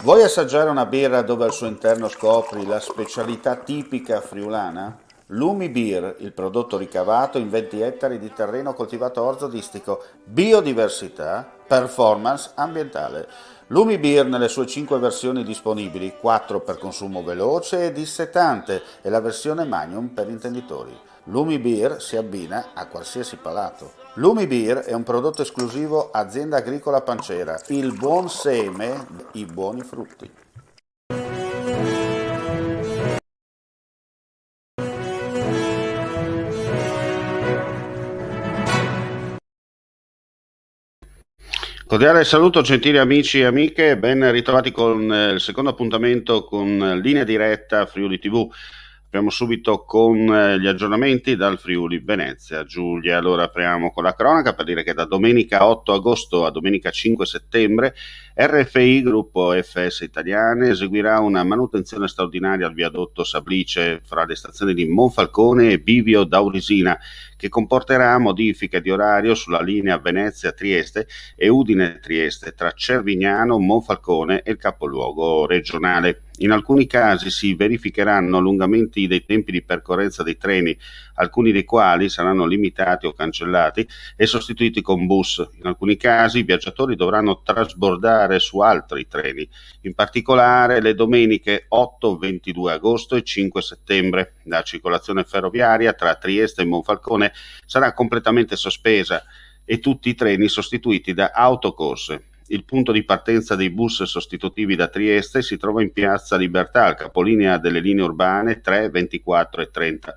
Vuoi assaggiare una birra dove al suo interno scopri la specialità tipica friulana? Lumi Beer, il prodotto ricavato in 20 ettari di terreno coltivato orzodistico, biodiversità, performance ambientale. Lumi Beer nelle sue 5 versioni disponibili, 4 per consumo veloce e dissetante e la versione Magnum per intenditori. Lumi Beer si abbina a qualsiasi palato. Lumi Beer è un prodotto esclusivo Azienda Agricola Pancera, il buon seme, i buoni frutti. Cordiale saluto gentili amici e amiche, ben ritrovati con il secondo appuntamento con Linea Diretta Friuli TV. Apriamo subito con gli aggiornamenti dal Friuli Venezia Giulia. Allora apriamo con la cronaca per dire che da domenica 8 agosto a domenica 5 settembre RFI, gruppo FS Italiane, eseguirà una manutenzione straordinaria al viadotto Sablice fra le stazioni di Monfalcone e Bivio d'Aurisina, che comporterà modifiche di orario sulla linea Venezia-Trieste e Udine-Trieste tra Cervignano, Monfalcone e il capoluogo regionale. In alcuni casi si verificheranno allungamenti dei tempi di percorrenza dei treni, alcuni dei quali saranno limitati o cancellati e sostituiti con bus. In alcuni casi i viaggiatori dovranno trasbordare su altri treni, in particolare le domeniche 8, 22 agosto e 5 settembre. La circolazione ferroviaria tra Trieste e Monfalcone sarà completamente sospesa e tutti i treni sostituiti da autocorse. Il punto di partenza dei bus sostitutivi da Trieste si trova in Piazza Libertà, al capolinea delle linee urbane 3, 24 e 30.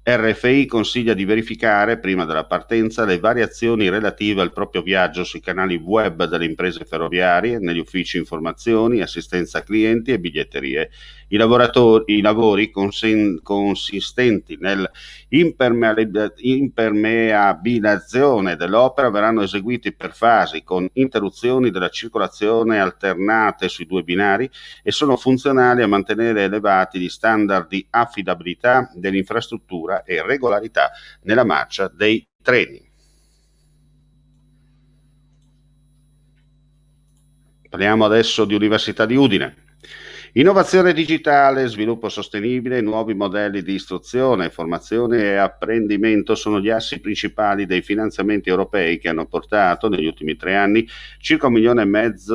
RFI consiglia di verificare prima della partenza le variazioni relative al proprio viaggio sui canali web delle imprese ferroviarie, negli uffici informazioni, assistenza clienti e biglietterie. I lavori consistenti nell'impermeabilizzazione dell'opera verranno eseguiti per fasi, con interruzioni della circolazione alternate sui due binari e sono funzionali a mantenere elevati gli standard di affidabilità dell'infrastruttura e regolarità nella marcia dei treni. Parliamo adesso di Università di Udine. Innovazione digitale, sviluppo sostenibile, nuovi modelli di istruzione, formazione e apprendimento sono gli assi principali dei finanziamenti europei che hanno portato negli ultimi 3 anni circa 1,5 milioni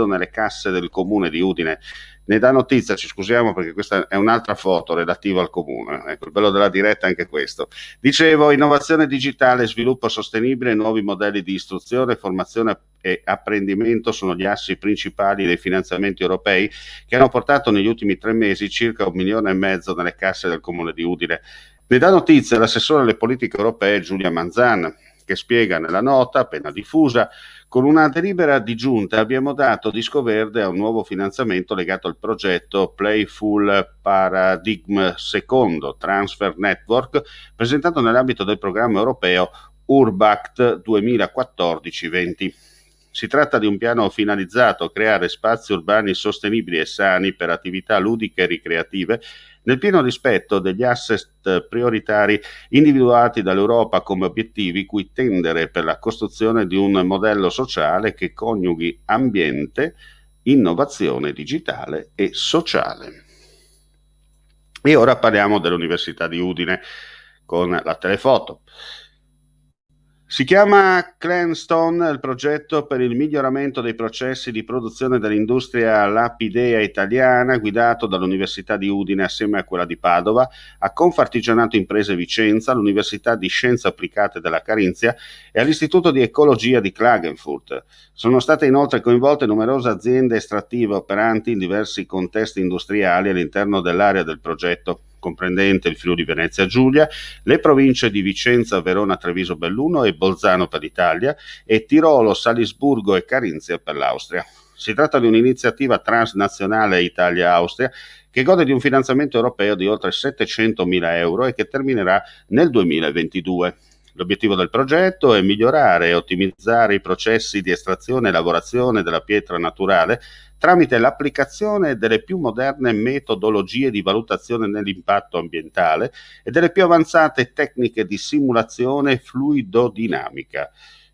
nelle casse del comune di Udine. Ne dà notizia, ci scusiamo perché questa è un'altra foto relativa al comune, ecco il bello della diretta è anche questo. Dicevo, innovazione digitale, sviluppo sostenibile, nuovi modelli di istruzione, formazione e apprendimento sono gli assi principali dei finanziamenti europei che hanno portato negli ultimi 3 mesi circa 1,5 milioni nelle casse del comune di Udine. Ne dà notizia l'assessore alle politiche europee Giulia Manzan, che spiega nella nota appena diffusa: con una delibera di giunta abbiamo dato disco verde a un nuovo finanziamento legato al progetto Playful Paradigm II Transfer Network, presentato nell'ambito del programma europeo Urbact 2014-20. Si tratta di un piano finalizzato a creare spazi urbani sostenibili e sani per attività ludiche e ricreative, nel pieno rispetto degli asset prioritari individuati dall'Europa come obiettivi cui tendere per la costruzione di un modello sociale che coniughi ambiente, innovazione digitale e sociale. E ora parliamo dell'Università di Udine con la telefoto. Si chiama Cranstone il progetto per il miglioramento dei processi di produzione dell'industria lapidea italiana, guidato dall'Università di Udine assieme a quella di Padova, a Confartigianato Imprese Vicenza, all'Università di Scienze Applicate della Carinzia e all'Istituto di Ecologia di Klagenfurt. Sono state inoltre coinvolte numerose aziende estrattive operanti in diversi contesti industriali all'interno dell'area del progetto, comprendente il Friuli Venezia Giulia, le province di Vicenza, Verona, Treviso, Belluno e Bolzano per l'Italia e Tirolo, Salisburgo e Carinzia per l'Austria. Si tratta di un'iniziativa transnazionale Italia-Austria che gode di un finanziamento europeo di oltre 700.000 euro e che terminerà nel 2022. L'obiettivo del progetto è migliorare e ottimizzare i processi di estrazione e lavorazione della pietra naturale tramite l'applicazione delle più moderne metodologie di valutazione dell'impatto ambientale e delle più avanzate tecniche di simulazione fluidodinamica.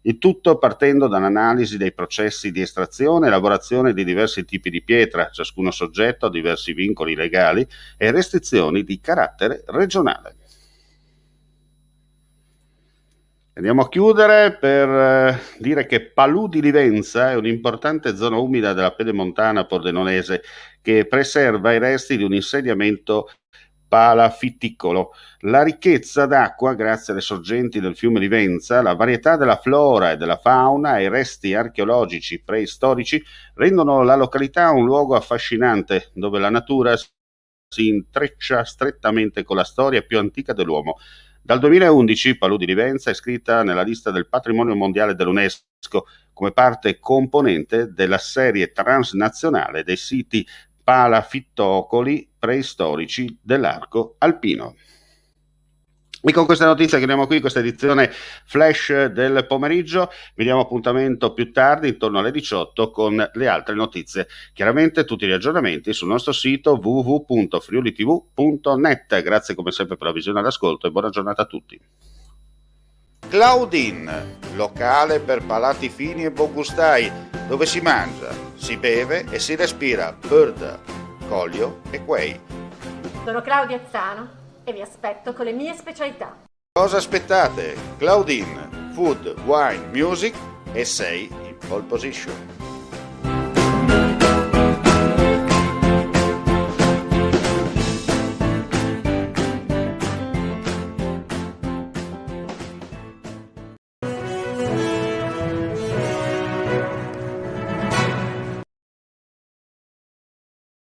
Il tutto partendo dall'analisi dei processi di estrazione e lavorazione di diversi tipi di pietra, ciascuno soggetto a diversi vincoli legali e restrizioni di carattere regionale. Andiamo a chiudere per dire che Palù di Livenza è un'importante zona umida della pedemontana pordenonese che preserva i resti di un insediamento palafitticolo. La ricchezza d'acqua, grazie alle sorgenti del fiume Livenza, la varietà della flora e della fauna e i resti archeologici preistorici rendono la località un luogo affascinante dove la natura si intreccia strettamente con la storia più antica dell'uomo. Dal 2011 Palù di Livenza è iscritta nella lista del Patrimonio Mondiale dell'UNESCO come parte componente della serie transnazionale dei siti palafittocoli preistorici dell'arco alpino. E con questa notizia chiudiamo qui questa edizione flash del pomeriggio. Vi diamo appuntamento più tardi, intorno alle 18, con le altre notizie. Chiaramente tutti gli aggiornamenti sul nostro sito www.friulitv.net. Grazie come sempre per la visione e l'ascolto e buona giornata a tutti. Claudin, locale per palati fini e buongustai, dove si mangia, si beve e si respira bird, Collio e Quay. Sono Claudia Zano e vi aspetto con le mie specialità. Cosa aspettate? Claudin, food, wine, music e sei in pole position.